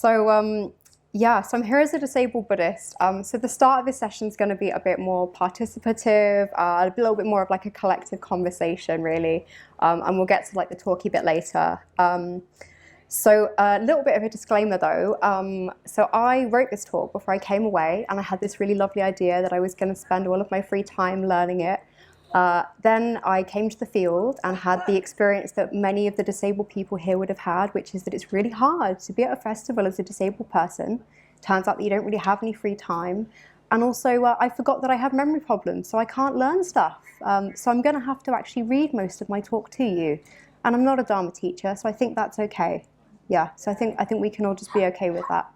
So I'm here as a disabled Buddhist. So the start of this session is going to be a bit more participative, a little bit more of like a collective conversation, really. And we'll get to like the talky bit later. So a little bit of a disclaimer though. So I wrote this talk before I came away, and I had this really lovely idea that I was going to spend all of my free time learning it. Then I came to the field and had the experience that many of the disabled people here would have had, which is that it's really hard to be at a festival as a disabled person. Turns out that you don't really have any free time. And also I forgot that I have memory problems, so I can't learn stuff. So I'm going to have to actually read most of my talk to you. And I'm not a Dharma teacher, so I think that's okay. Yeah, so I think we can all just be okay with that.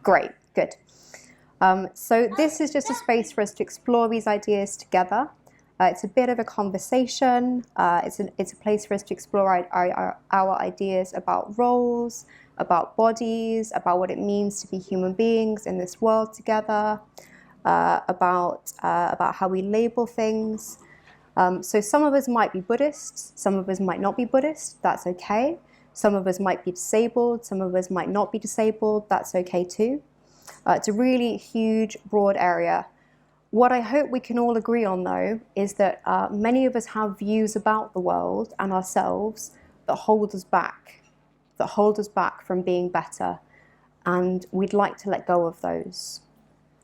Great, good. So this is just a space for us to explore these ideas together. It's a bit of a conversation. It's a place for us to explore our ideas about roles, about bodies, about what it means to be human beings in this world together, about how we label things. So some of us might be Buddhists, some of us might not be Buddhist. That's okay. Some of us might be disabled, some of us might not be disabled. That's okay too. It's a really huge, broad area. What I hope we can all agree on, though, is that many of us have views about the world and ourselves that hold us back from being better, and we'd like to let go of those.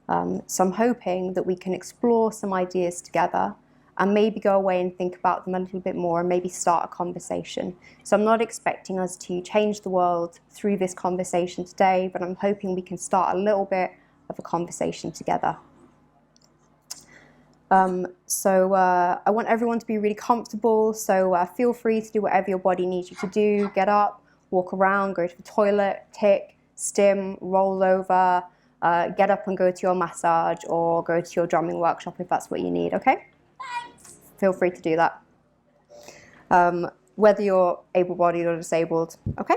So I'm hoping that we can explore some ideas together and maybe go away and think about them a little bit more and maybe start a conversation. So I'm not expecting us to change the world through this conversation today, but I'm hoping we can start a little bit of a conversation together. I want everyone to be really comfortable, so feel free to do whatever your body needs you to do. Get up, walk around, go to the toilet, tick, stim, roll over, get up and go to your massage or go to your drumming workshop if that's what you need, okay? Feel free to do that, whether you're able-bodied or disabled, okay?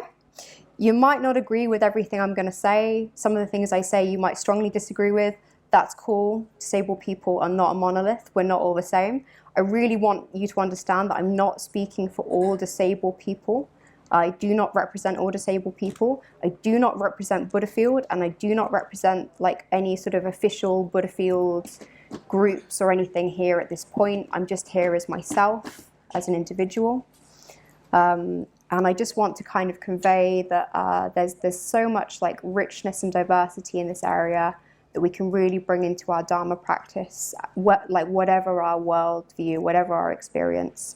You might not agree with everything I'm going to say. Some of the things I say you might strongly disagree with. That's cool. Disabled people are not a monolith. We're not all the same. I really want you to understand that I'm not speaking for all disabled people. I do not represent all disabled people. I do not represent Buddhafield, and I do not represent like any sort of official Buddhafield groups or anything here at this point. I'm just here as myself, as an individual. And I just want to kind of convey that there's so much like richness and diversity in this area that we can really bring into our Dharma practice, whatever our worldview, whatever our experience.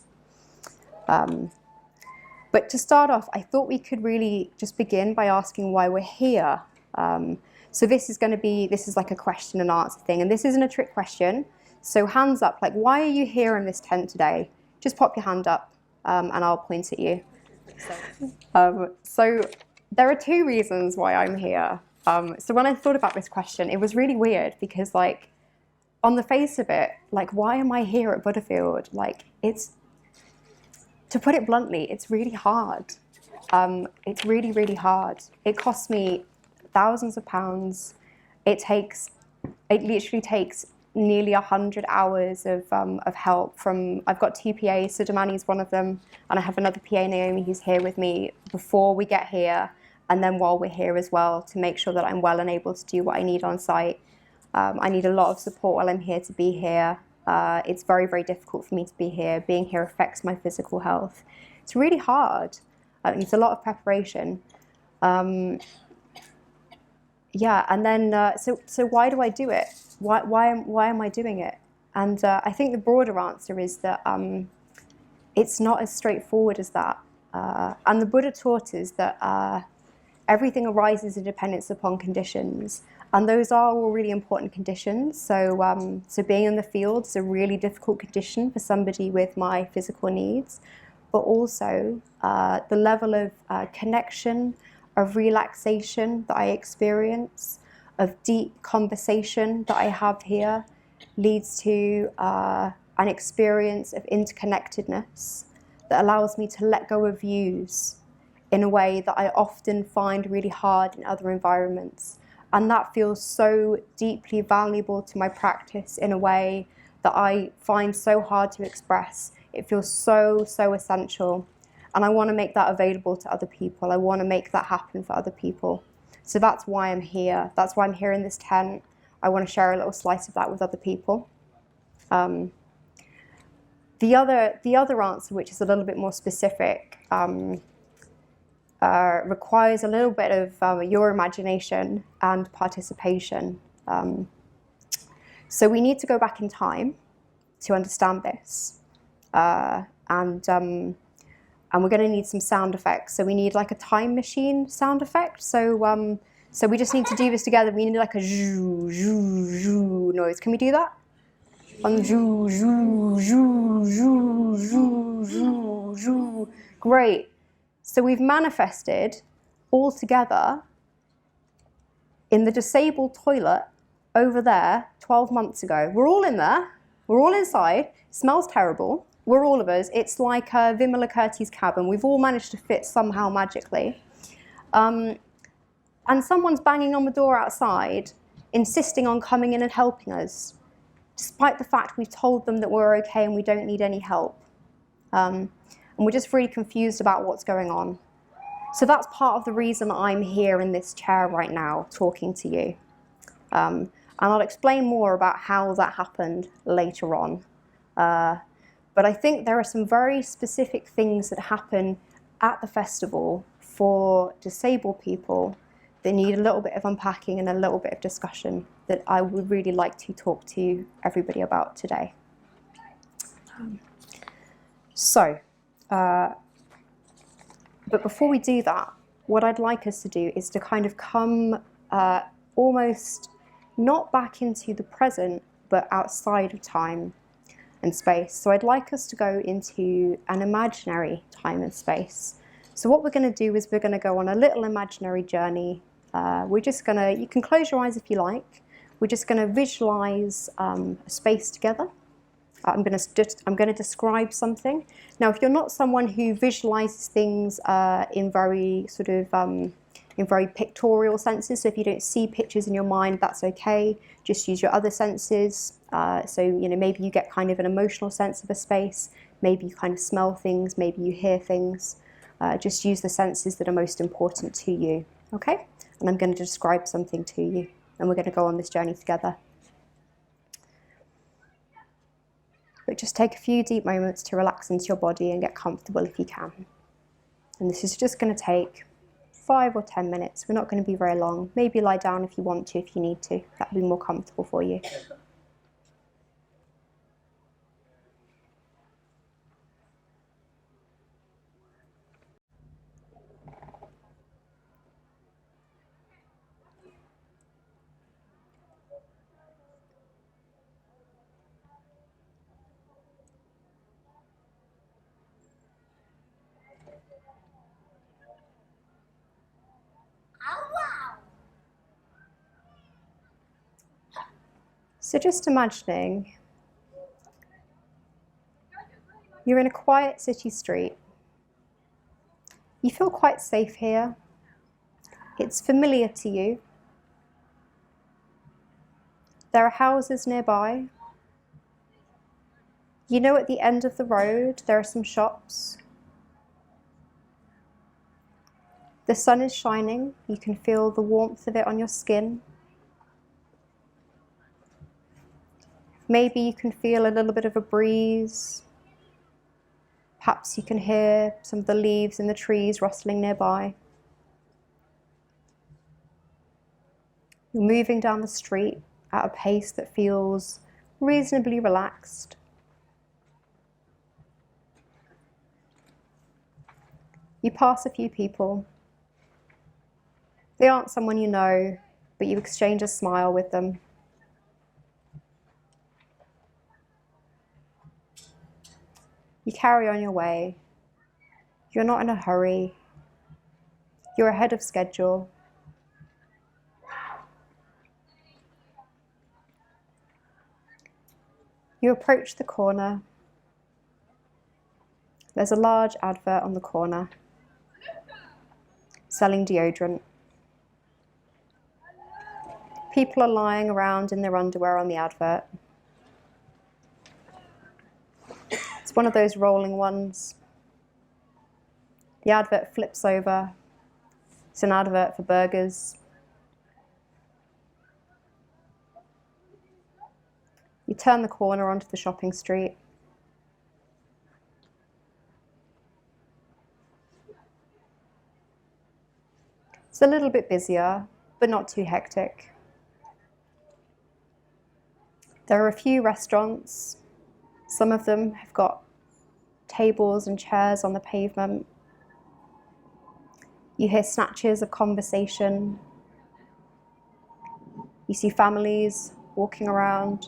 But to start off, I thought we could really just begin by asking why we're here. So this is like a question and answer thing, and this isn't a trick question. So hands up, like, why are you here in this tent today? Just pop your hand up, and I'll point at you. So there are two reasons why I'm here. So when I thought about this question, it was really weird because, like, on the face of it, like, why am I here at Buddhafield? Like, to put it bluntly, it's really hard. It's really, really hard. It costs me thousands of pounds. It literally takes nearly 100 hours of help from, I've got two PAs, so Damani's one of them, and I have another PA, Naomi, who's here with me before we get here, and then while we're here as well, to make sure that I'm well and able to do what I need on site. I need a lot of support while I'm here to be here. It's very, very difficult for me to be here. Being here affects my physical health. It's really hard. It's a lot of preparation. Yeah, and then so why do I do it? Why am I doing it? And I think the broader answer is that it's not as straightforward as that. And the Buddha taught us that everything arises in dependence upon conditions, and those are all really important conditions. So so being in the field is a really difficult condition for somebody with my physical needs, but also the level of connection, of relaxation that I experience, of deep conversation that I have here, leads to an experience of interconnectedness that allows me to let go of views in a way that I often find really hard in other environments. And that feels so deeply valuable to my practice in a way that I find so hard to express. It feels so, so essential. And I want to make that available to other people. I want to make that happen for other people. So that's why I'm here. That's why I'm here in this tent. I want to share a little slice of that with other people. The other answer, which is a little bit more specific, requires a little bit of your imagination and participation. So we need to go back in time to understand this. And we're going to need some sound effects. So we need like a time machine sound effect. So we just need to do this together. We need like a zhoo, zhoo, zhoo noise. Can we do that? On zhoo, zhoo, zhoo, zhoo, zhoo, zhoo, zhoo. Great. So we've manifested all together in the disabled toilet over there 12 months ago. We're all in there. We're all inside. It smells terrible. We're all of us. It's like Vimala Kurti's cabin. We've all managed to fit somehow magically. And someone's banging on the door outside, insisting on coming in and helping us, despite the fact we've told them that we're okay and we don't need any help. And we're just really confused about what's going on. So that's part of the reason I'm here in this chair right now, talking to you. And I'll explain more about how that happened later on. But I think there are some very specific things that happen at the festival for disabled people that need a little bit of unpacking and a little bit of discussion that I would really like to talk to everybody about today. But before we do that, what I'd like us to do is to kind of come almost not back into the present, but outside of time and space. So I'd like us to go into an imaginary time and space. So what we're going to do is we're going to go on a little imaginary journey. We're just going to, you can close your eyes if you like. We're just going to visualize a space together. I'm going to describe something. Now, if you're not someone who visualizes things in very sort of in very pictorial senses, so if you don't see pictures in your mind, that's okay. Just use your other senses. So maybe you get kind of an emotional sense of a space. Maybe you kind of smell things. Maybe you hear things. Just use the senses that are most important to you. Okay? And I'm going to describe something to you, and we're going to go on this journey together. But just take a few deep moments to relax into your body and get comfortable if you can. And this is just going to take 5 or 10 minutes. We're not going to be very long. Maybe lie down if you want to, if you need to. That would be more comfortable for you. So just imagining you're in a quiet city street. You feel quite safe here. It's familiar to you. There are houses nearby. You know at the end of the road there are some shops. The sun is shining. You can feel the warmth of it on your skin. Maybe you can feel a little bit of a breeze. Perhaps you can hear some of the leaves in the trees rustling nearby. You're moving down the street at a pace that feels reasonably relaxed. You pass a few people. They aren't someone you know, but you exchange a smile with them. You carry on your way. You're not in a hurry. You're ahead of schedule. You approach the corner. There's a large advert on the corner selling deodorant. People are lying around in their underwear on the advert. It's one of those rolling ones. The advert flips over. It's an advert for burgers. You turn the corner onto the shopping street. It's a little bit busier, but not too hectic. There are a few restaurants. Some of them have got tables and chairs on the pavement. You hear snatches of conversation. You see families walking around.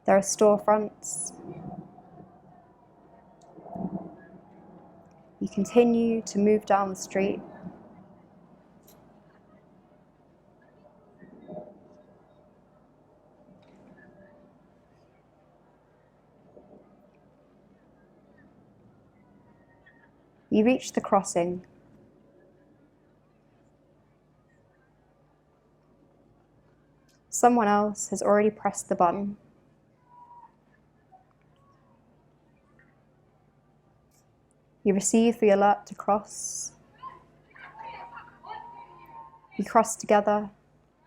There are storefronts. You continue to move down the street. You reach the crossing. Someone else has already pressed the button. You receive the alert to cross. You cross together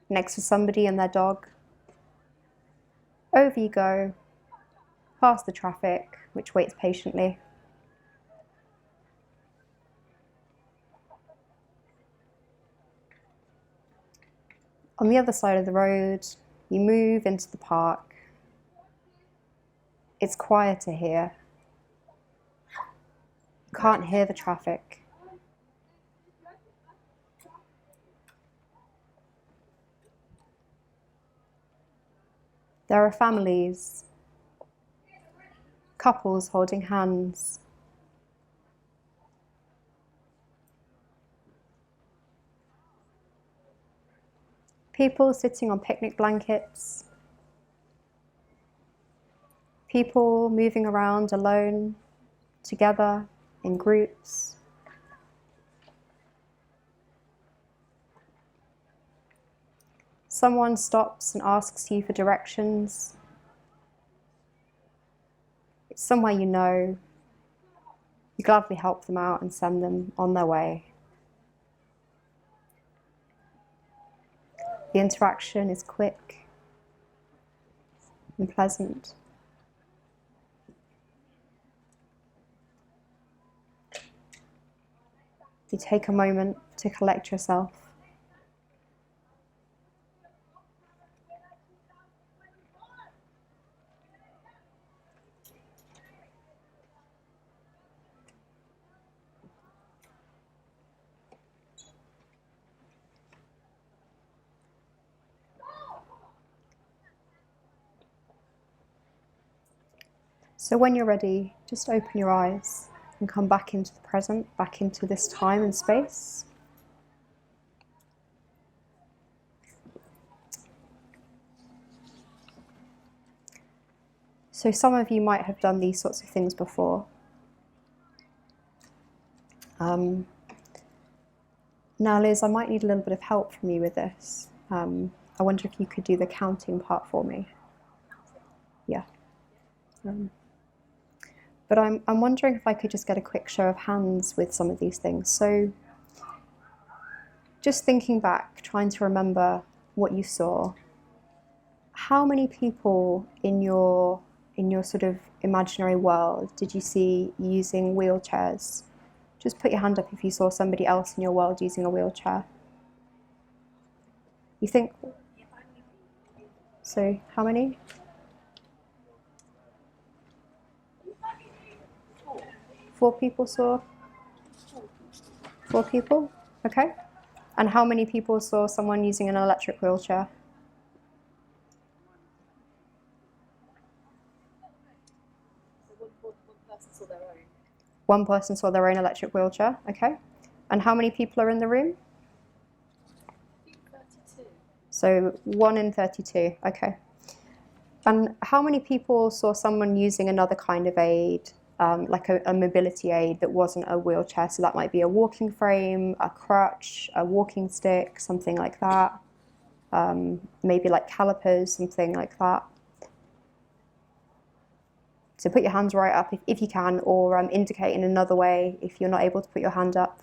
next to somebody and their dog. Over you go, past the traffic, which waits patiently. On the other side of the road, you move into the park. It's quieter here. You can't hear the traffic. There are families, couples holding hands. People sitting on picnic blankets. People moving around alone, together, in groups. Someone stops and asks you for directions. It's somewhere you know. You gladly help them out and send them on their way. The interaction is quick and pleasant. You take a moment to collect yourself. So when you're ready, just open your eyes and come back into the present, back into this time and space. So some of you might have done these sorts of things before. Now, Liz, I might need a little bit of help from you with this. I wonder if you could do the counting part for me. Yeah. But I'm wondering if I could just get a quick show of hands with some of these things. So just thinking back, trying to remember what you saw. How many people in your sort of imaginary world did you see using wheelchairs? Just put your hand up if you saw somebody else in your world using a wheelchair. You think? So how many? Four people saw? Four people? Okay. And how many people saw someone using an electric wheelchair? One person saw their own electric wheelchair, okay. And how many people are in the room? 32. So 1 in 32, okay. And how many people saw someone using another kind of aid, like a mobility aid that wasn't a wheelchair? So that might be a walking frame, a crutch, a walking stick, something like that. Maybe like calipers, something like that. So put your hands right up if you can, or indicate in another way if you're not able to put your hand up.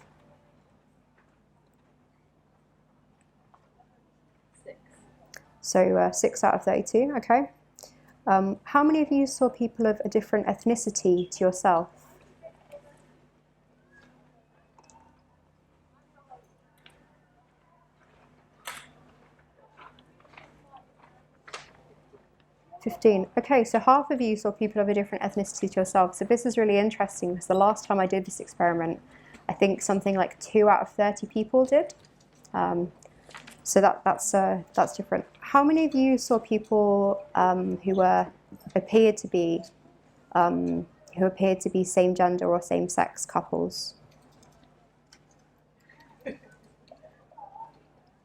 6. So 6 out of 32, okay. How many of you saw people of a different ethnicity to yourself? Okay, so half of you saw people of a different ethnicity to yourself. So this is really interesting because the last time I did this experiment, I think something like 2 out of 30 people did. So that's different. How many of you saw people who appeared to be same gender or same sex couples?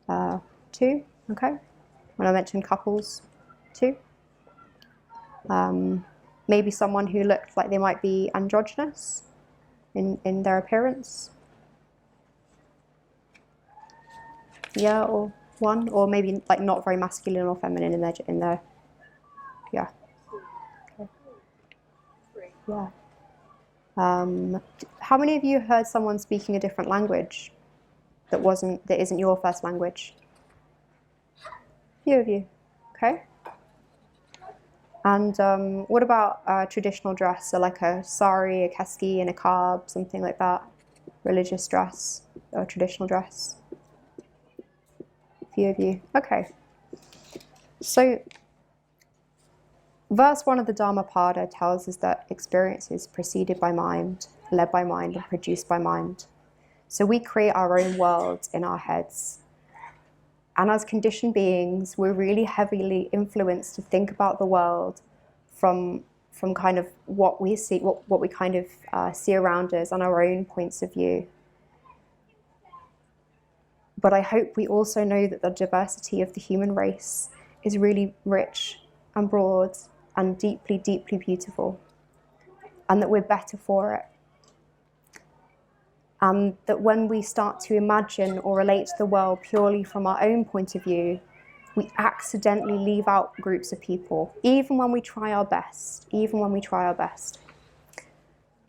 2, okay. When I mentioned couples, 2. Maybe someone who looked like they might be androgynous in their appearance. Yeah, or 1, or maybe like not very masculine or feminine in their yeah. Okay. 3. Yeah. How many of you heard someone speaking a different language that isn't your first language? Few of you. Okay. And what about traditional dress? So like a sari, a keski, and a niqab, something like that. Religious dress or traditional dress. Few of you. Okay. So verse 1 of the Dhammapada tells us that experience is preceded by mind, led by mind, and produced by mind. So we create our own world in our heads. And as conditioned beings, we're really heavily influenced to think about the world from kind of what we see, what we kind of see around us on our own points of view. But I hope we also know that the diversity of the human race is really rich and broad and deeply, deeply beautiful, and that we're better for it. And that when we start to imagine or relate to the world purely from our own point of view, we accidentally leave out groups of people, even when we try our best,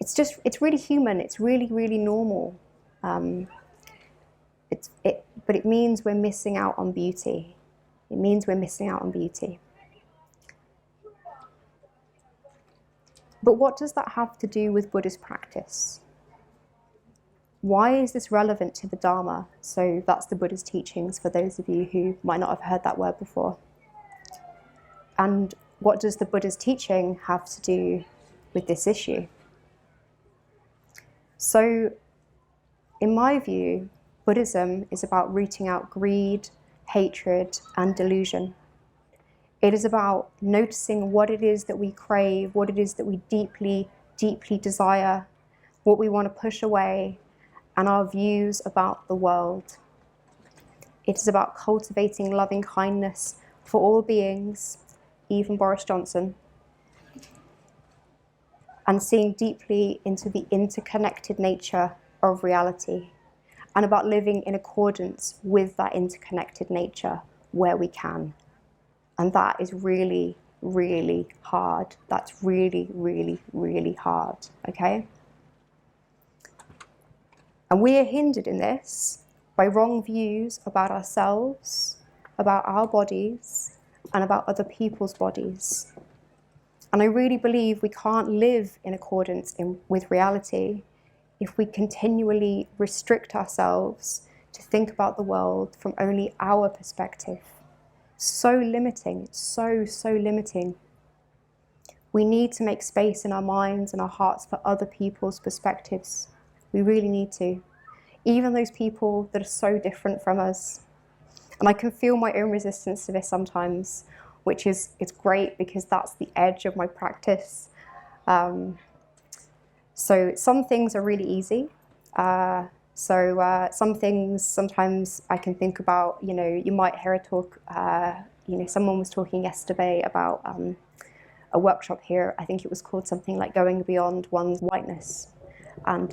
It's really human, it's really, really normal. But it means we're missing out on beauty. But what does that have to do with Buddhist practice? Why is this relevant to the Dharma? So that's the Buddha's teachings for those of you who might not have heard that word before. And what does the Buddha's teaching have to do with this issue? So, in my view, Buddhism is about rooting out greed, hatred, and delusion. It is about noticing what it is that we crave, what it is that we deeply, deeply desire, what we want to push away, and our views about the world. It is about cultivating loving kindness for all beings, even Boris Johnson, and seeing deeply into the interconnected nature of reality, and about living in accordance with that interconnected nature where we can. And that is really, really hard. That's really, really, really hard, okay? And we are hindered in this by wrong views about ourselves, about our bodies, and about other people's bodies. And I really believe we can't live in accordance with reality if we continually restrict ourselves to think about the world from only our perspective. So limiting, so limiting. We need to make space in our minds and our hearts for other people's perspectives. We really need to. Even those people that are so different from us. And I can feel my own resistance to this sometimes, which is, it's great because that's the edge of my practice. So some things are really easy. Some things sometimes I can think about, you might hear a talk, someone was talking yesterday about a workshop here. I think it was called something like Going Beyond One's Whiteness. And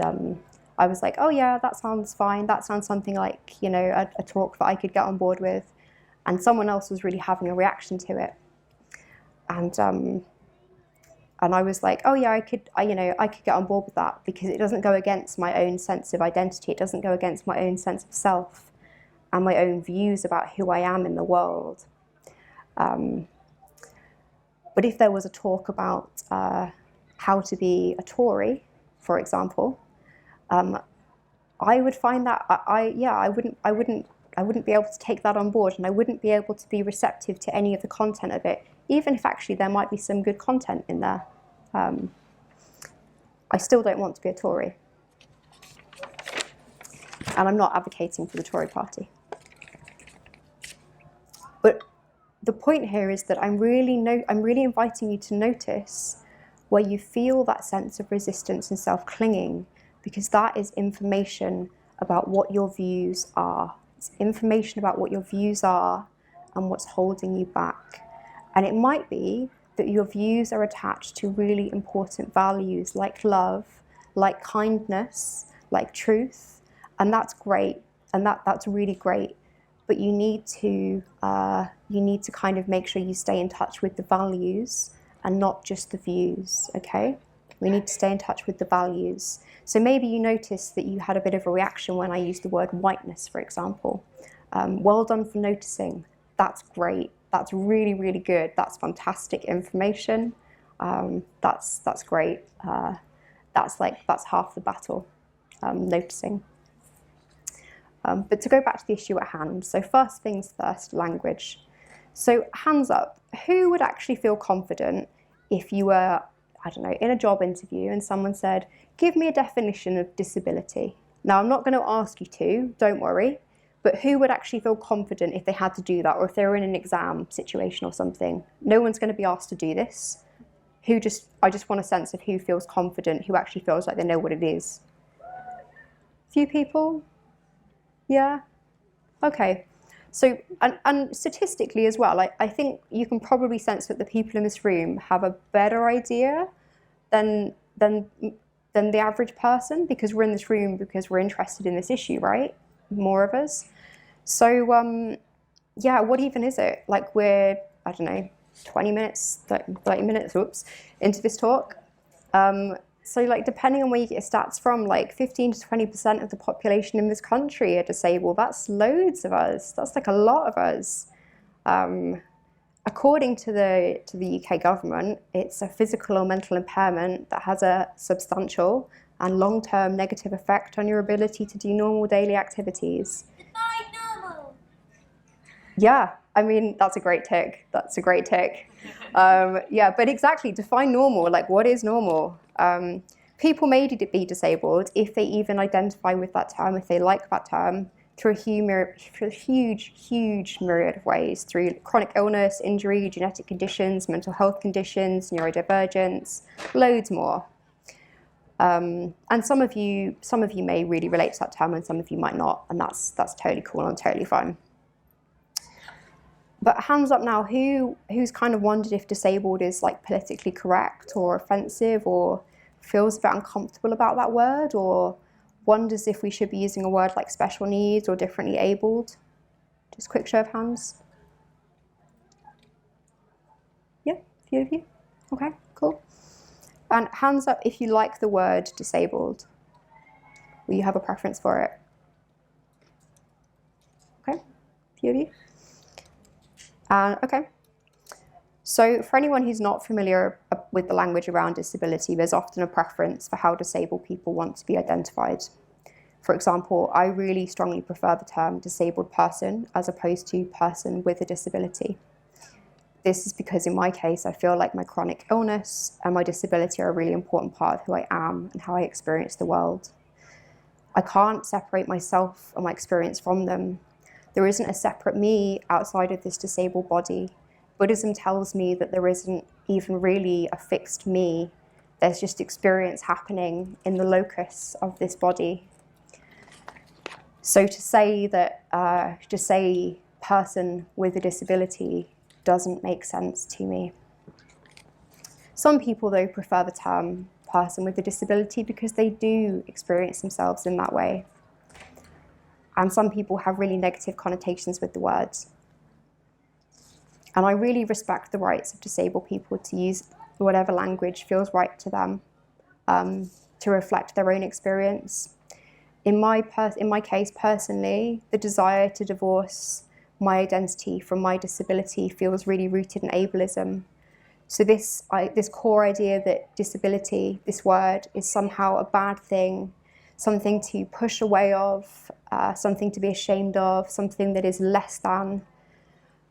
I was like, oh yeah, that sounds fine. That sounds something like, a talk that I could get on board with. And someone else was really having a reaction to it. And And I was like, oh yeah, I could get on board with that because it doesn't go against my own sense of identity. It doesn't go against my own sense of self and my own views about who I am in the world. But if there was a talk about how to be a Tory, for example, I would find that I wouldn't be able to take that on board, and I wouldn't be able to be receptive to any of the content of it, even if actually there might be some good content in there. I still don't want to be a Tory, and I'm not advocating for the Tory party. But the point here is that I'm really inviting you to notice where you feel that sense of resistance and self-clinging, because that is information about what your views are. It's information about what your views are and what's holding you back. And it might be that your views are attached to really important values like love, like kindness, like truth, and that's great, and that's really great. But you need to kind of make sure you stay in touch with the values and not just the views, okay? We need to stay in touch with the values. So maybe you noticed that you had a bit of a reaction when I used the word whiteness, for example. Well done for noticing. That's great. That's really, really good. That's fantastic information. That's great. That's half the battle, noticing. But to go back to the issue at hand, so first things first, language. So hands up, who would actually feel confident if you were, I don't know, in a job interview and someone said, give me a definition of disability? Now, I'm not going to ask you to, don't worry, but who would actually feel confident if they had to do that, or if they were in an exam situation or something? No one's going to be asked to do this. I just want a sense of who feels confident, who actually feels like they know what it is. Few people? Yeah? Okay. So, and statistically as well, I think you can probably sense that the people in this room have a better idea than the average person, because we're in this room because we're interested in this issue, right? More of us. So, yeah, what even is it? Like we're, I don't know, 20 minutes, 30 minutes, into this talk. So like depending on where you get your stats from, like 15 to 20% of the population in this country are disabled. That's loads of us. That's like a lot of us. According to the UK government, it's a physical or mental impairment that has a substantial and long-term negative effect on your ability to do normal daily activities. Define normal. Yeah, I mean, that's a great tick. That's a great tick. Yeah, but exactly, define normal. Like, what is normal? People may be disabled if they even identify with that term, if they like that term, through a huge myriad of ways, through chronic illness, injury, genetic conditions, mental health conditions, neurodivergence, loads more. And some of you may really relate to that term, and some of you might not, and that's totally cool and totally fine. But hands up now, who's kind of wondered if disabled is like politically correct or offensive, or feels a bit uncomfortable about that word, or wonders if we should be using a word like special needs or differently abled? Just quick show of hands. Yeah, a few of you. Okay, cool. And hands up if you like the word disabled. Will you have a preference for it? Okay, a few of you. Okay. So for anyone who's not familiar with the language around disability, there's often a preference for how disabled people want to be identified. For example, I really strongly prefer the term disabled person as opposed to person with a disability. This is because in my case, I feel like my chronic illness and my disability are a really important part of who I am and how I experience the world. I can't separate myself and my experience from them. There isn't a separate me outside of this disabled body. Buddhism tells me that there isn't even really a fixed me. There's just experience happening in the locus of this body. So to say person with a disability doesn't make sense to me. Some people, though, prefer the term person with a disability because they do experience themselves in that way. And some people have really negative connotations with the words. And I really respect the rights of disabled people to use whatever language feels right to them, to reflect their own experience. In my case, personally, the desire to divorce my identity from my disability feels really rooted in ableism. So this core idea that disability, this word, is somehow a bad thing, something to push away of, something to be ashamed of, something that is less than.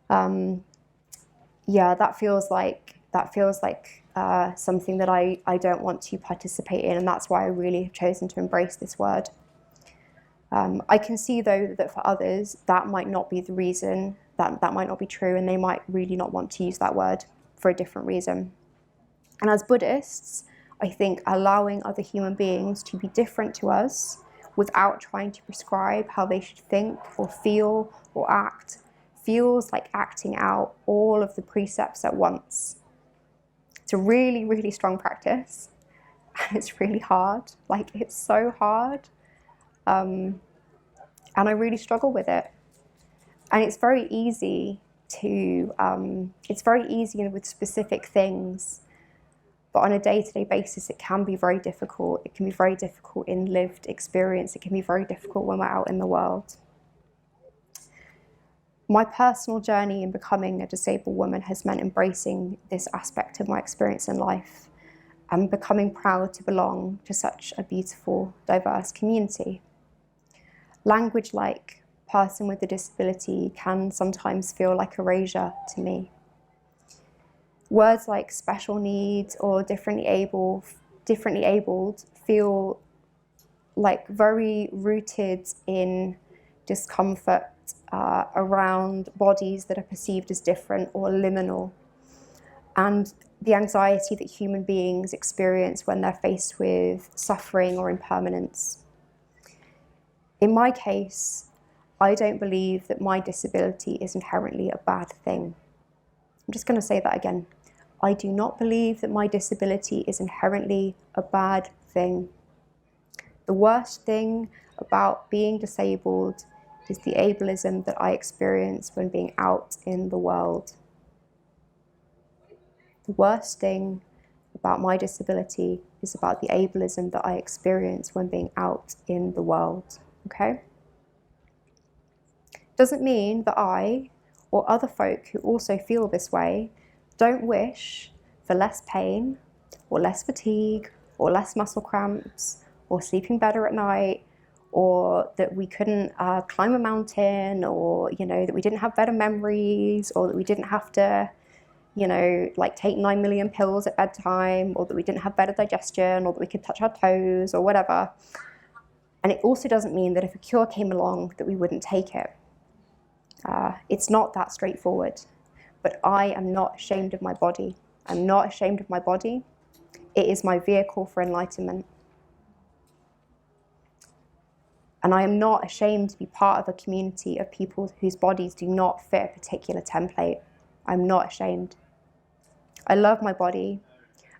That feels like something that I don't want to participate in, and that's why I really have chosen to embrace this word. I can see, though, that for others that might not be the reason, that might not be true, and they might really not want to use that word for a different reason. And as Buddhists, I think allowing other human beings to be different to us without trying to prescribe how they should think or feel or act feels like acting out all of the precepts at once. It's a really, really strong practice, and it's really hard. Like, it's so hard. And I really struggle with it. And it's very easy with specific things, but on a day-to-day basis, it can be very difficult. It can be very difficult in lived experience. It can be very difficult when we're out in the world. My personal journey in becoming a disabled woman has meant embracing this aspect of my experience in life and becoming proud to belong to such a beautiful, diverse community. Language like person with a disability can sometimes feel like erasure to me. Words like special needs or differently abled feel like very rooted in discomfort around bodies that are perceived as different or liminal, and the anxiety that human beings experience when they're faced with suffering or impermanence. In my case, I don't believe that my disability is inherently a bad thing. I'm just going to say that again. I do not believe that my disability is inherently a bad thing. The worst thing about being disabled is the ableism that I experience when being out in the world. The worst thing about my disability is about the ableism that I experience when being out in the world. Okay? Doesn't mean that I, or other folk who also feel this way, don't wish for less pain, or less fatigue, or less muscle cramps, or sleeping better at night, or that we couldn't climb a mountain, or that we didn't have better memories, or that we didn't have to take 9 million pills at bedtime, or that we didn't have better digestion, or that we could touch our toes, or whatever. And it also doesn't mean that if a cure came along that we wouldn't take it. It's not that straightforward. But I am not ashamed of my body. I'm not ashamed of my body. It is my vehicle for enlightenment. And I am not ashamed to be part of a community of people whose bodies do not fit a particular template. I'm not ashamed. I love my body,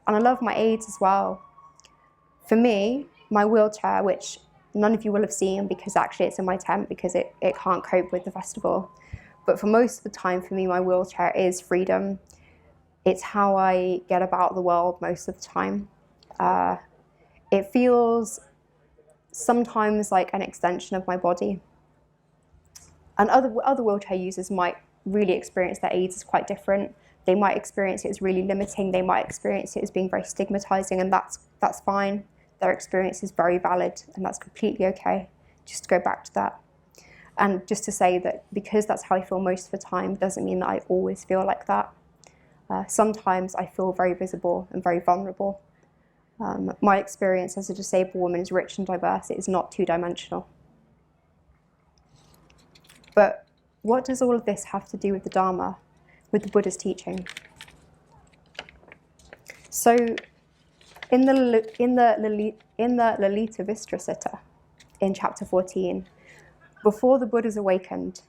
and I love my aids as well. For me, my wheelchair, which none of you will have seen because actually it's in my tent because it can't cope with the festival. But for most of the time, for me, my wheelchair is freedom. It's how I get about the world most of the time. It feels sometimes like an extension of my body. And other wheelchair users might really experience their aids as quite different. They might experience it as really limiting. They might experience it as being very stigmatizing, and that's fine. Their experience is very valid, and that's completely okay. Just to go back to that. And just to say that because that's how I feel most of the time doesn't mean that I always feel like that. Sometimes I feel very visible and very vulnerable. My experience as a disabled woman is rich and diverse. It is not two-dimensional. But what does all of this have to do with the Dharma, with the Buddha's teaching? So in the Lalita Vistra Sutta, in chapter 14, before the Buddha's awakened,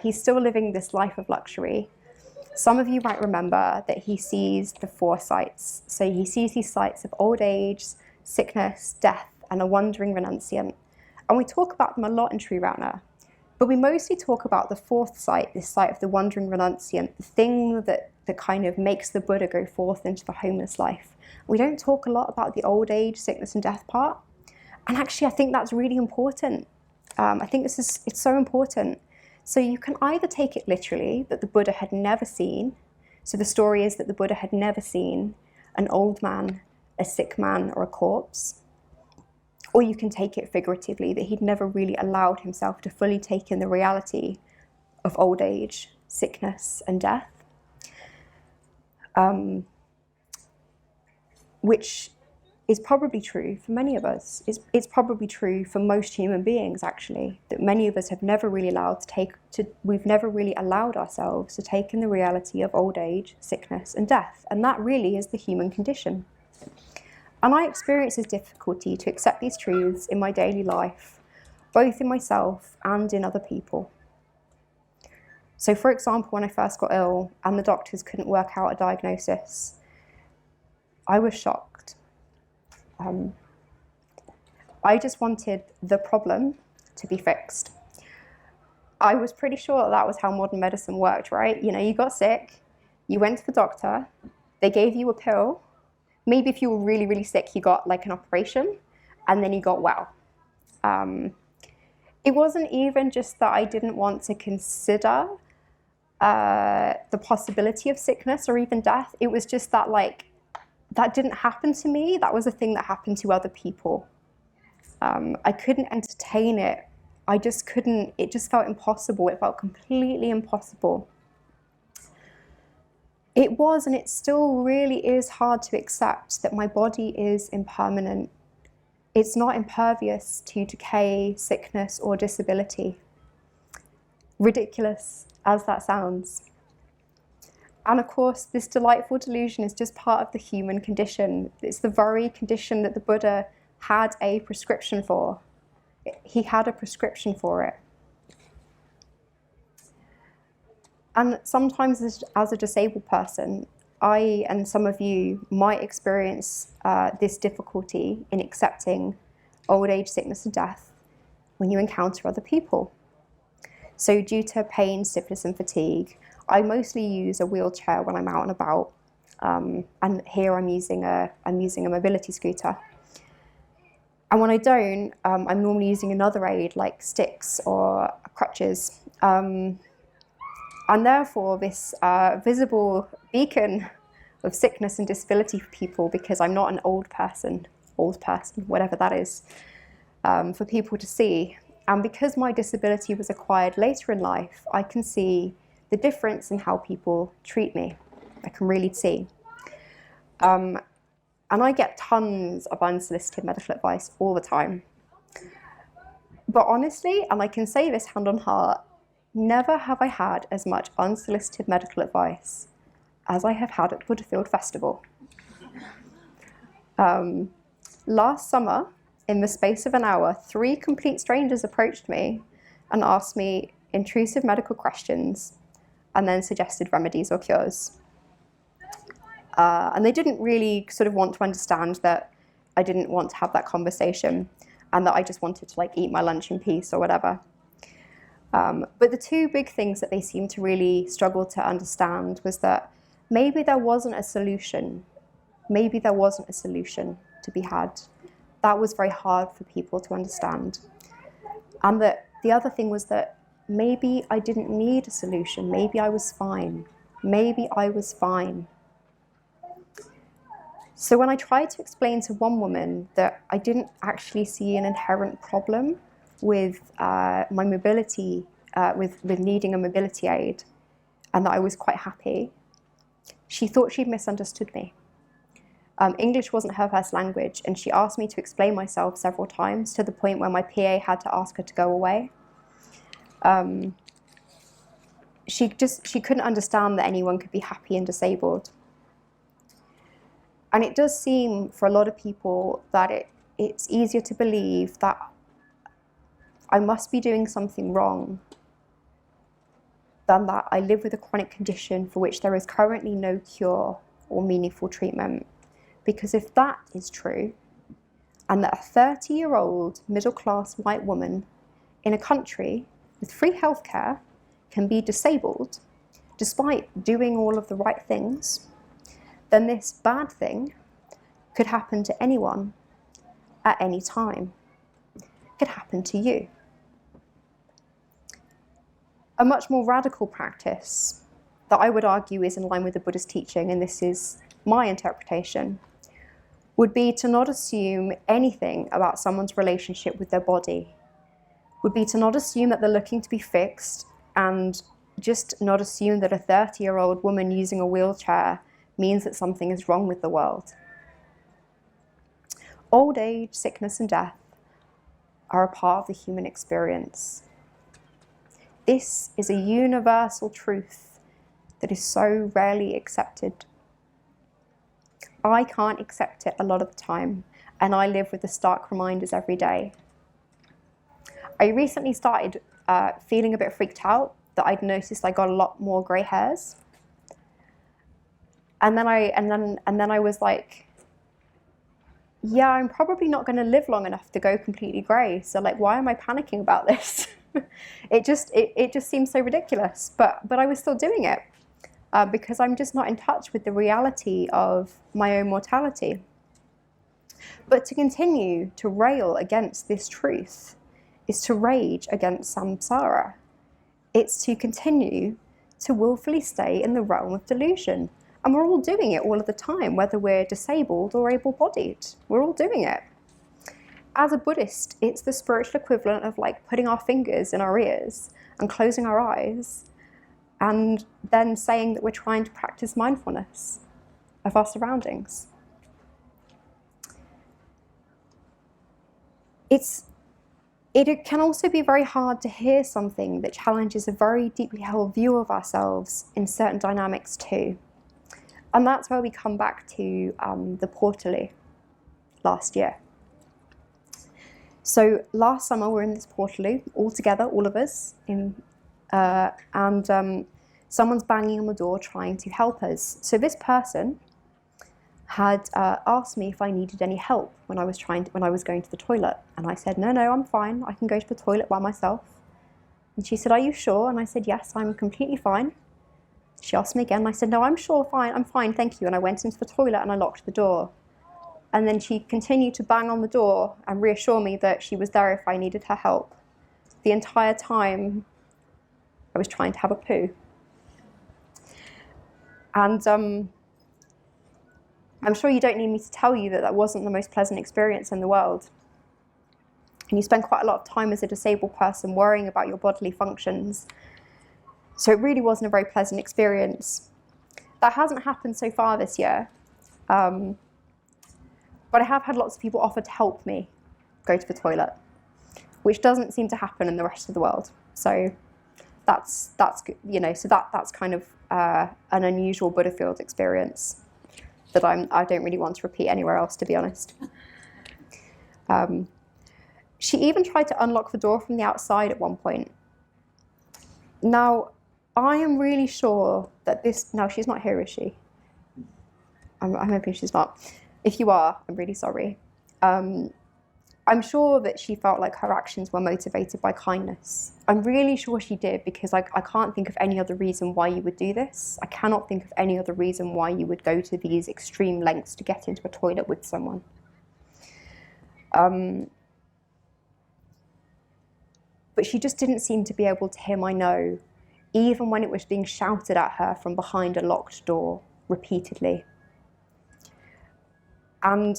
he's still living this life of luxury. Some of you might remember that he sees the 4 sights. So he sees these sights of old age, sickness, death, and a wandering renunciant. And we talk about them a lot in True Rana. But we mostly talk about the fourth sight, this sight of the wandering renunciant, the thing that kind of makes the Buddha go forth into the homeless life. We don't talk a lot about the old age, sickness and death part. And actually, I think that's really important. I think it's so important. So you can either take it literally, that the Buddha had never seen. So the story is that the Buddha had never seen an old man, a sick man, or a corpse. Or you can take it figuratively, that he'd never really allowed himself to fully take in the reality of old age, sickness, and death. Which is probably true for many of us. It's probably true for most human beings, actually, that many of us have never really we've never really allowed ourselves to take in the reality of old age, sickness, and death. And that really is the human condition. And I experience this difficulty to accept these truths in my daily life, both in myself and in other people. So for example, when I first got ill and the doctors couldn't work out a diagnosis, I was shocked. I just wanted the problem to be fixed. I was pretty sure that was how modern medicine worked, right? You know, you got sick, you went to the doctor, they gave you a pill. Maybe if you were really, really sick, you got like an operation, and then you got well. It wasn't even just that I didn't want to consider the possibility of sickness or even death. It was just that, like, that didn't happen to me. That was a thing that happened to other people. I couldn't entertain it. I just couldn't. It just felt impossible. It felt completely impossible. It was, and it still really is hard to accept that my body is impermanent. It's not impervious to decay, sickness, or disability. Ridiculous as that sounds. And of course, this delightful delusion is just part of the human condition. It's the very condition that the Buddha had a prescription for. He had a prescription for it. And sometimes as a disabled person, I and some of you might experience this difficulty in accepting old age, sickness and death when you encounter other people. So due to pain, stiffness and fatigue, I mostly use a wheelchair when I'm out and about. And here I'm using a mobility scooter. And when I don't, I'm normally using another aid like sticks or crutches. And therefore, this visible beacon of sickness and disability for people, because I'm not an old person, whatever that is, for people to see. And because my disability was acquired later in life, I can see the difference in how people treat me. I can really see. And I get tons of unsolicited medical advice all the time. But honestly, and I can say this hand on heart, never have I had as much unsolicited medical advice as I have had at Buddhafield Festival. Last summer, in the space of an hour, 3 complete strangers approached me and asked me intrusive medical questions and then suggested remedies or cures. And they didn't really sort of want to understand that I didn't want to have that conversation and that I just wanted to like eat my lunch in peace or whatever. But the 2 big things that they seemed to really struggle to understand was that maybe there wasn't a solution. Maybe there wasn't a solution to be had. That was very hard for people to understand. And that the other thing was that maybe I didn't need a solution. Maybe I was fine. Maybe I was fine. So when I tried to explain to one woman that I didn't actually see an inherent problem with my mobility, with needing a mobility aid, and that I was quite happy, she thought she'd misunderstood me. English wasn't her first language, and she asked me to explain myself several times to the point where my PA had to ask her to go away. She couldn't understand that anyone could be happy and disabled. And it does seem for a lot of people that it's easier to believe that I must be doing something wrong than that I live with a chronic condition for which there is currently no cure or meaningful treatment. Because if that is true, and that a 30-year-old middle-class white woman in a country with free healthcare can be disabled despite doing all of the right things, then this bad thing could happen to anyone at any time. It could happen to you. A much more radical practice that I would argue is in line with the Buddhist teaching, and this is my interpretation, would be to not assume anything about someone's relationship with their body, would be to not assume that they're looking to be fixed, and just not assume that a 30-year-old woman using a wheelchair means that something is wrong with the world. Old age, sickness, and death are a part of the human experience. This is a universal truth that is so rarely accepted. I can't accept it a lot of the time, and I live with the stark reminders every day. I recently started feeling a bit freaked out that I'd noticed I got a lot more grey hairs. And then I was like, yeah, I'm probably not going to live long enough to go completely grey. So like, why am I panicking about this? It just seems so ridiculous. But I was still doing it because I'm just not in touch with the reality of my own mortality. But to continue to rail against this truth is to rage against samsara. It's to continue to willfully stay in the realm of delusion. And we're all doing it all of the time, whether we're disabled or able-bodied. We're all doing it. As a Buddhist, it's the spiritual equivalent of like putting our fingers in our ears and closing our eyes and then saying that we're trying to practice mindfulness of our surroundings. It can also be very hard to hear something that challenges a very deeply held view of ourselves in certain dynamics too. And that's where we come back to the portal last year. So last summer we were in this portal all together, all of us, and someone's banging on the door trying to help us. So this person had asked me if I needed any help when I was going to the toilet, and I said, no, I'm fine. I can go to the toilet by myself. And she said, are you sure? And I said, yes, I'm completely fine. She asked me again, and I said, no, I'm fine, thank you. And I went into the toilet and I locked the door. And then she continued to bang on the door and reassure me that she was there if I needed her help. The entire time I was trying to have a poo. And I'm sure you don't need me to tell you that that wasn't the most pleasant experience in the world. And you spend quite a lot of time as a disabled person worrying about your bodily functions. So it really wasn't a very pleasant experience. That hasn't happened so far this year. But I have had lots of people offer to help me go to the toilet, which doesn't seem to happen in the rest of the world. So that's kind of an unusual Buddha field experience that I don't really want to repeat anywhere else, to be honest. She even tried to unlock the door from the outside at one point. Now, I am really sure that now she's not here, is she? I'm hoping she's not. If you are, I'm really sorry. I'm sure that she felt like her actions were motivated by kindness. I'm really sure she did, because I can't think of any other reason why you would do this. I cannot think of any other reason why you would go to these extreme lengths to get into a toilet with someone. But she just didn't seem to be able to hear my no, even when it was being shouted at her from behind a locked door repeatedly. And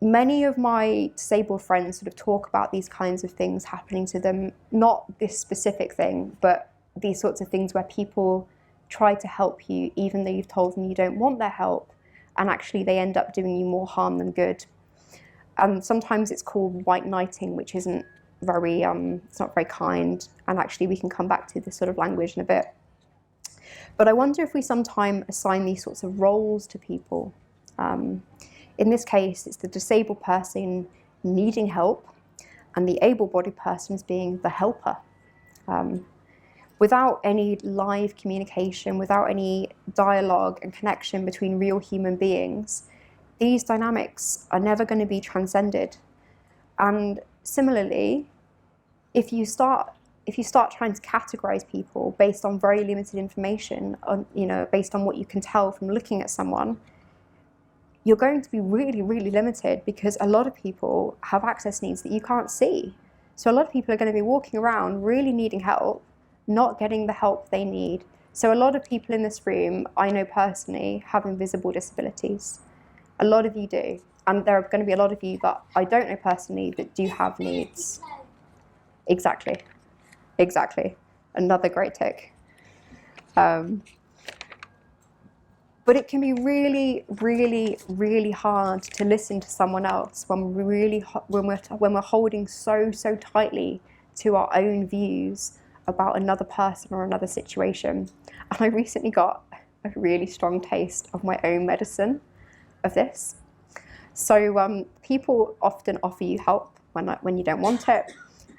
many of my disabled friends sort of talk about these kinds of things happening to them, not this specific thing, but these sorts of things where people try to help you even though you've told them you don't want their help, and actually they end up doing you more harm than good. And sometimes it's called white knighting, which isn't very, it's not very kind, and actually we can come back to this sort of language in a bit. But I wonder if we sometimes assign these sorts of roles to people. In this case, it's the disabled person needing help, and the able-bodied person is being the helper. Without any live communication, without any dialogue and connection between real human beings, these dynamics are never going to be transcended. And similarly, if you start trying to categorize people based on very limited information, on, based on what you can tell from looking at someone, you're going to be really, really limited, because a lot of people have access needs that you can't see. So a lot of people are going to be walking around really needing help, not getting the help they need. So a lot of people in this room, I know personally, have invisible disabilities. A lot of you do. And there are going to be a lot of you that I don't know personally that do have needs. Exactly. Another great tick. But it can be really, really, really hard to listen to someone else when we're holding so tightly to our own views about another person or another situation. And I recently got a really strong taste of my own medicine of this. So people often offer you help when you don't want it.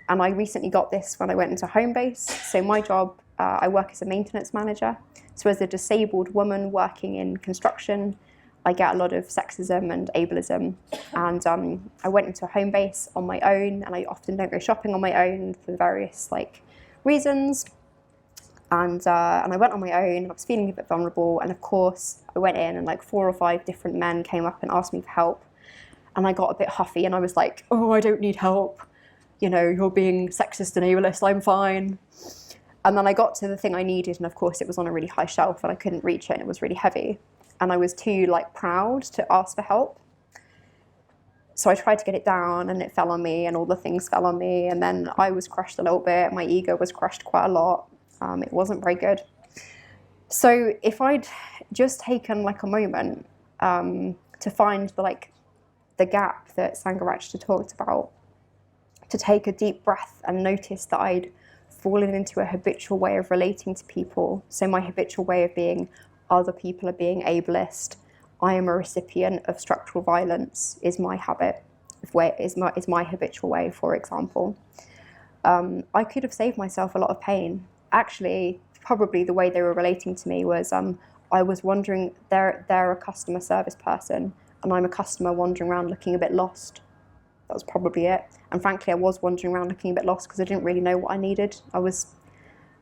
And I recently got this when I went into home base. So my job, I work as a maintenance manager. So as a disabled woman working in construction, I get a lot of sexism and ableism. And I went into a home base on my own, and I often don't go shopping on my own for various reasons. And I went on my own, and I was feeling a bit vulnerable. And of course, I went in, and 4 or 5 different men came up and asked me for help. And I got a bit huffy, and I was like, oh, I don't need help. You're being sexist and ableist, I'm fine. And then I got to the thing I needed, and of course it was on a really high shelf and I couldn't reach it, and it was really heavy. And I was too proud to ask for help. So I tried to get it down, and it fell on me, and all the things fell on me, and then I was crushed a little bit. My ego was crushed quite a lot. It wasn't very good. So if I'd just taken a moment to find the gap that Sangharajta talked about, to take a deep breath and notice that I'd fallen into a habitual way of relating to people. So my habitual way of being, other people are being ableist, I am a recipient of structural violence, is my habit, is my habitual way, for example. I could have saved myself a lot of pain. Actually, probably the way they were relating to me was I was wandering, they're a customer service person, and I'm a customer wandering around looking a bit lost. That was probably it. And frankly, I was wandering around looking a bit lost because I didn't really know what I needed. I was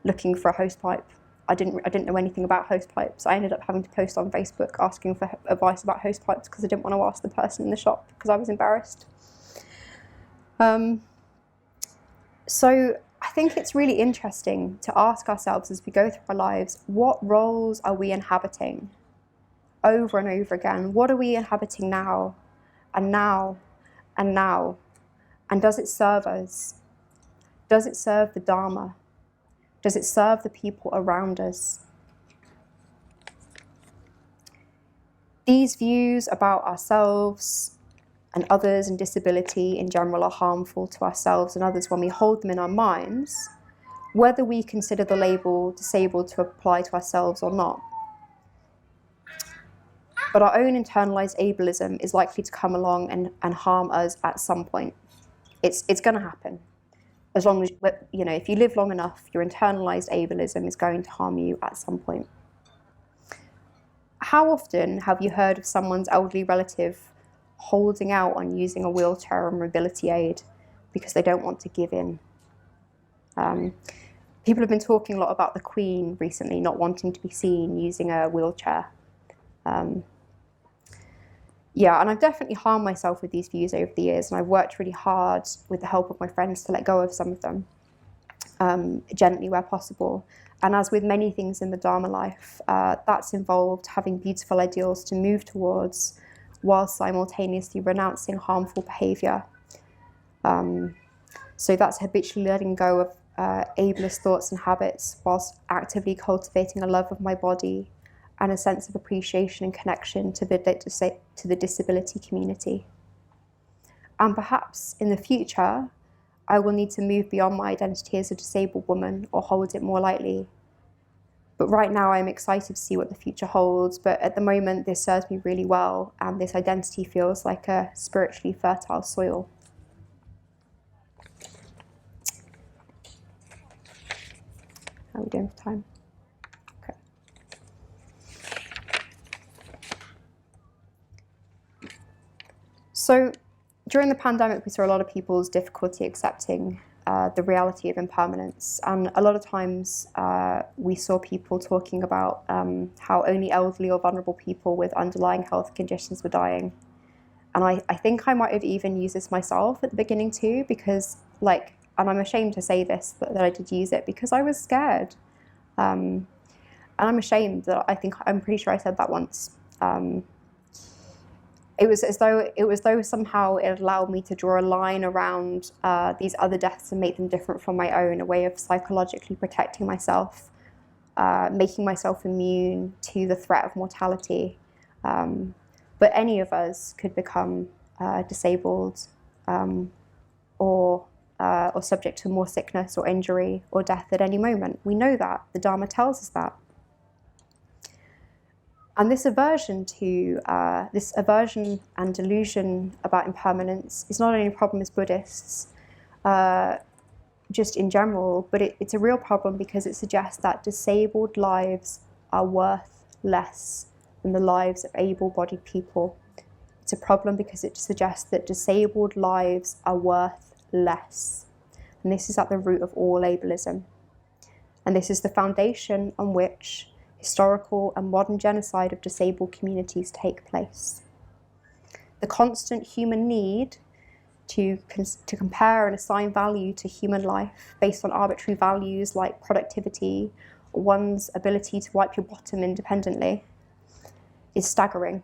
looking for a hose pipe. I didn't know anything about hose pipes. I ended up having to post on Facebook asking for advice about hose pipes because I didn't want to ask the person in the shop because I was embarrassed. So I think it's really interesting to ask ourselves as we go through our lives, what roles are we inhabiting over and over again? What are we inhabiting now and now and now? And does it serve us? Does it serve the Dharma? Does it serve the people around us? These views about ourselves and others and disability in general are harmful to ourselves and others when we hold them in our minds, whether we consider the label disabled to apply to ourselves or not. But our own internalized ableism is likely to come along and harm us at some point. It's going to happen. As long as, if you live long enough, your internalized ableism is going to harm you at some point. How often have you heard of someone's elderly relative holding out on using a wheelchair or mobility aid because they don't want to give in? People have been talking a lot about the Queen recently not wanting to be seen using a wheelchair. Yeah, and I've definitely harmed myself with these views over the years, and I've worked really hard with the help of my friends to let go of some of them, gently where possible. And as with many things in the Dharma life, that's involved having beautiful ideals to move towards while simultaneously renouncing harmful behaviour. So that's habitually letting go of ableist thoughts and habits whilst actively cultivating a love of my body and a sense of appreciation and connection to the disability community. And perhaps in the future, I will need to move beyond my identity as a disabled woman or hold it more lightly. But right now I'm excited to see what the future holds, but at the moment this serves me really well, and this identity feels like a spiritually fertile soil. How are we doing for time? Okay. So during the pandemic, we saw a lot of people's difficulty accepting the reality of impermanence. And a lot of times we saw people talking about how only elderly or vulnerable people with underlying health conditions were dying. And I think I might have even used this myself at the beginning too, because and I'm ashamed to say this, that I did use it because I was scared. And I'm ashamed that I'm pretty sure I said that once. It was as though somehow it allowed me to draw a line around these other deaths and make them different from my own, a way of psychologically protecting myself, making myself immune to the threat of mortality. But any of us could become disabled or subject to more sickness or injury or death at any moment. We know that. The Dharma tells us that. And this aversion and delusion about impermanence is not only a problem as Buddhists, just in general, but it's a real problem because it suggests that disabled lives are worth less than the lives of able-bodied people. It's a problem because it suggests that disabled lives are worth less. And this is at the root of all ableism. And this is the foundation on which historical and modern genocide of disabled communities take place. The constant human need to compare and assign value to human life based on arbitrary values like productivity or one's ability to wipe your bottom independently is staggering.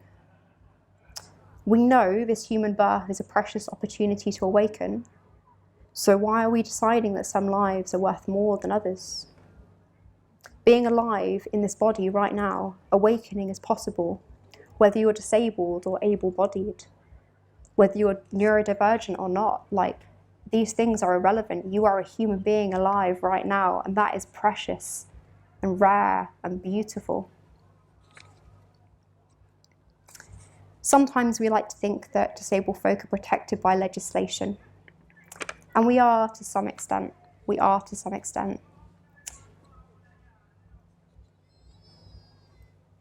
We know this human birth is a precious opportunity to awaken, so why are we deciding that some lives are worth more than others? Being alive in this body right now, awakening is possible, whether you're disabled or able-bodied, whether you're neurodivergent or not. These things are irrelevant. You are a human being alive right now, and that is precious and rare and beautiful. Sometimes we like to think that disabled folk are protected by legislation, and we are to some extent.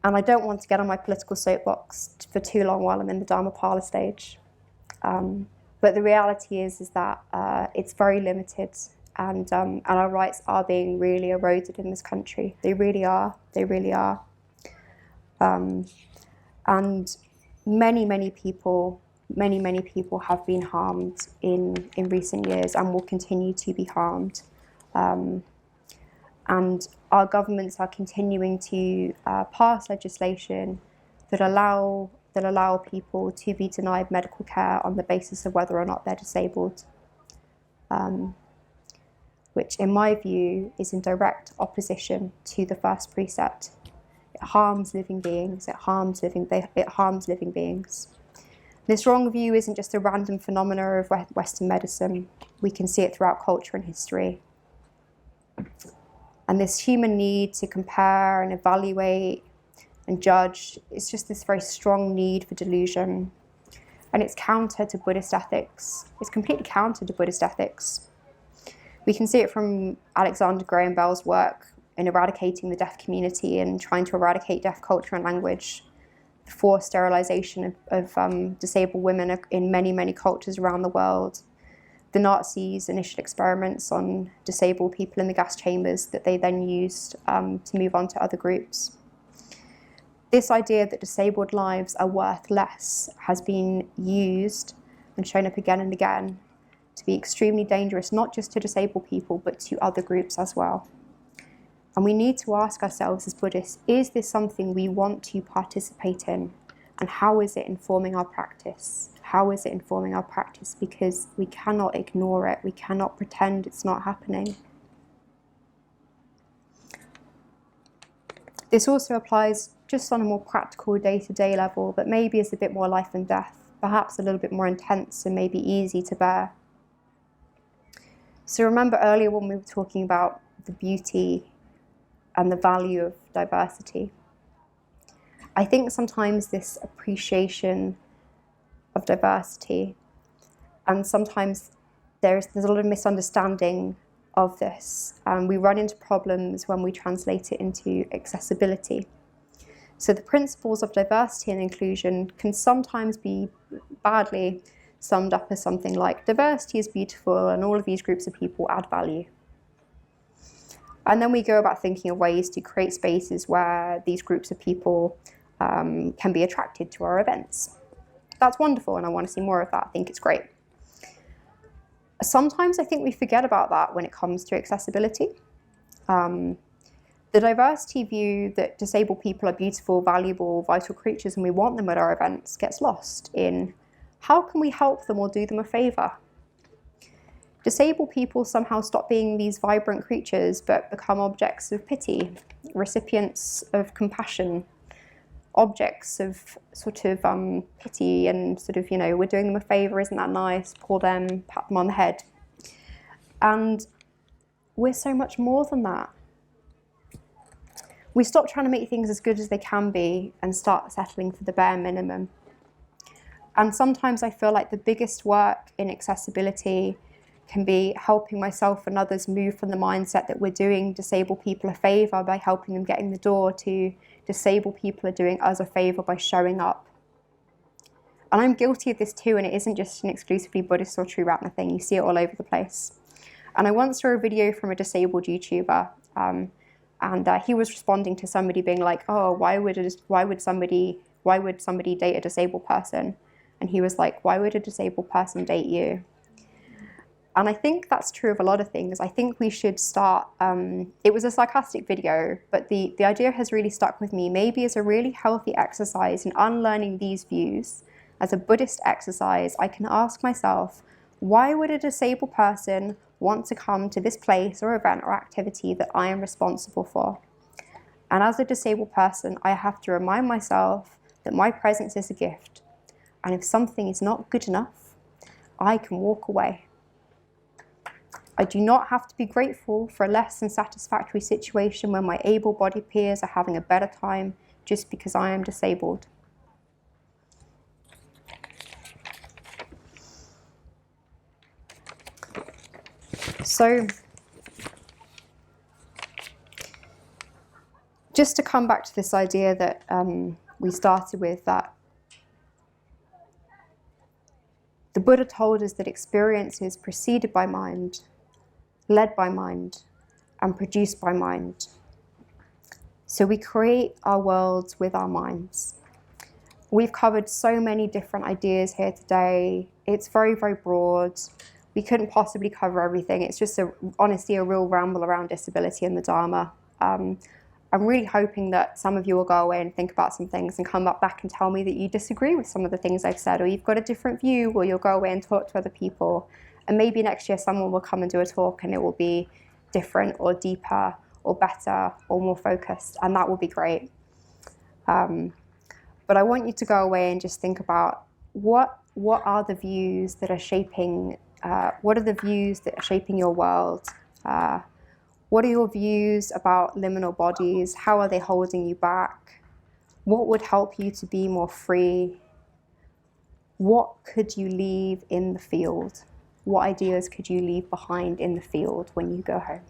And I don't want to get on my political soapbox for too long while I'm in the Dharma parlor stage. But the reality is that it's very limited, and our rights are being really eroded in this country. They really are. And many people have been harmed in recent years and will continue to be harmed. And our governments are continuing to pass legislation that allow people to be denied medical care on the basis of whether or not they're disabled, which in my view is in direct opposition to the first precept. It harms living beings. It harms living beings. This wrong view isn't just a random phenomena of Western medicine. We can see it throughout culture and history. And this human need to compare and evaluate and judge is just this very strong need for delusion. And it's counter to Buddhist ethics. It's completely counter to Buddhist ethics. We can see it from Alexander Graham Bell's work in eradicating the deaf community and trying to eradicate deaf culture and language, the forced sterilization of disabled women in many cultures around the world, the Nazis' initial experiments on disabled people in the gas chambers that they then used to move on to other groups. This idea that disabled lives are worth less has been used and shown up again and again to be extremely dangerous, not just to disabled people, but to other groups as well. And we need to ask ourselves as Buddhists, is this something we want to participate in? And how is it informing our practice? Because we cannot ignore it. We cannot pretend it's not happening. This also applies just on a more practical day-to-day level, but maybe is a bit more life and death, perhaps a little bit more intense and maybe easy to bear. So remember earlier when we were talking about the beauty and the value of diversity. I think sometimes this appreciation of diversity, and sometimes there's a lot of misunderstanding of this, and we run into problems when we translate it into accessibility. So the principles of diversity and inclusion can sometimes be badly summed up as something like, diversity is beautiful and all of these groups of people add value. And then we go about thinking of ways to create spaces where these groups of people can be attracted to our events. That's wonderful, and I want to see more of that. I think it's great. Sometimes I think we forget about that when it comes to accessibility. The diversity view that disabled people are beautiful, valuable, vital creatures and we want them at our events gets lost in how can we help them or do them a favour? Disabled people somehow stop being these vibrant creatures but become objects of pity, recipients of compassion, objects of sort of pity and sort of, we're doing them a favour, isn't that nice, pour them, pat them on the head. And we're so much more than that. We stop trying to make things as good as they can be and start settling for the bare minimum. And sometimes I feel like the biggest work in accessibility can be helping myself and others move from the mindset that we're doing disabled people a favour by helping them get in the door to disabled people are doing us a favour by showing up. And I'm guilty of this too, and it isn't just an exclusively Buddhist or true Ratna thing. You see it all over the place. And I once saw a video from a disabled YouTuber, and he was responding to somebody being like, oh, why would somebody date a disabled person? And he was like, why would a disabled person date you? And I think that's true of a lot of things. I think we should start, it was a sarcastic video, but the idea has really stuck with me, maybe as a really healthy exercise in unlearning these views. As a Buddhist exercise, I can ask myself, why would a disabled person want to come to this place or event or activity that I am responsible for? And as a disabled person, I have to remind myself that my presence is a gift. And if something is not good enough, I can walk away. I do not have to be grateful for a less than satisfactory situation when my able-bodied peers are having a better time just because I am disabled. So, just to come back to this idea that we started with, that the Buddha told us that experience is preceded by mind, led by mind, and produced by mind. So we create our worlds with our minds. We've covered so many different ideas here today. It's very, very broad. We couldn't possibly cover everything. It's just honestly a real ramble around disability and the Dharma. I'm really hoping that some of you will go away and think about some things and come back and tell me that you disagree with some of the things I've said, or you've got a different view, or you'll go away and talk to other people. And maybe next year someone will come and do a talk and it will be different or deeper or better or more focused, and that will be great. But I want you to go away and just think about what are the views that are shaping your world? What are your views about liminal bodies? How are they holding you back? What would help you to be more free? What could you leave in the field? What ideas could you leave behind in the field when you go home?